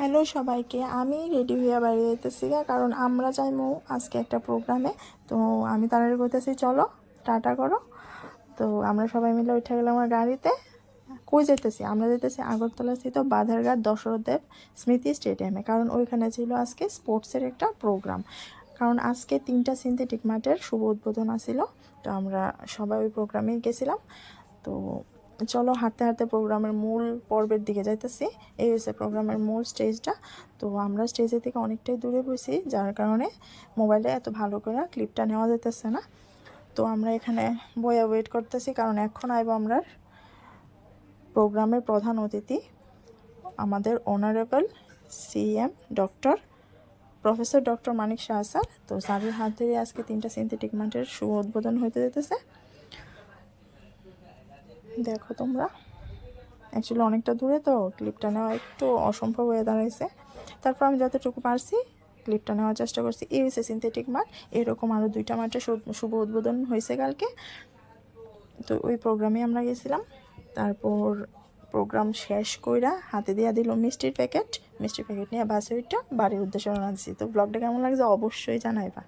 Hello সবাইকে, আমি ready হইয়া বাইরে যাইতেছি কারণ আমরা যাইমু আজকে একটা প্রোগ্রামে। তো আমি তাড়াতাড়ি করতেছি, চলো টাটা করো। তো আমরা সবাই মিলে উঠে গেলাম আমার গাড়িতে। কই যাইতেছি? আমরা যাইতেছি আগরতলা স্থিত বাধারঘাট দশরথদেব স্মৃতি স্টেডিয়ামে, কারণ ওইখানে ছিল আজকে স্পোর্টসের একটা প্রোগ্রাম। কারণ আজকে 3টা সিনথেটিক মাঠের শুভ উদ্বোধন আছিল। তো আমরা সবাই ওই প্রোগ্রামেই গেছিলাম। তো চলো হাঁটতে হাঁটতে প্রোগ্রামের মূল পর্বের দিকে যাইতেছি। এই হচ্ছে প্রোগ্রামের মূল স্টেজটা। তো আমরা স্টেজের থেকে অনেকটাই দূরে বসি, যার কারণে মোবাইলে এত ভালো করে ক্লিপটা নেওয়া যেতেছে না। তো আমরা এখানে বইয়া ওয়েট করতেছি, কারণ এখন আইব আমরা প্রোগ্রামের প্রধান অতিথি, আমাদের অনারেবল সিএম প্রফেসর ডক্টর মানিক শাহ স্যার। তো স্যারের হাত ধরে আজকে 3টা সিনথেটিক মাঠের শুভ উদ্বোধন হইতে যেতেছে। দেখো তোমরা, অ্যাকচুয়ালি অনেকটা দূরে, তো ক্লিপটা নেওয়া একটু অসম্ভব হয়ে দাঁড়াইছে। তারপর আমি যতটুকু পারছি ক্লিপটা নেওয়ার চেষ্টা করছি। এই হচ্ছে সিনথেটিক মাঠ। এরকম আরও 2টা মাঠে শুভ উদ্বোধন হয়েছে কালকে। তো ওই প্রোগ্রামে আমরা গেছিলাম। তারপর প্রোগ্রাম শেষ কইরা হাতে দিয়া দিল মিষ্টির প্যাকেট নিয়ে বাসে ওইটা বাড়ির উদ্দেশ্যে রওনা দিছি। তো ব্লগটা কেমন লাগছে অবশ্যই জানাইবা।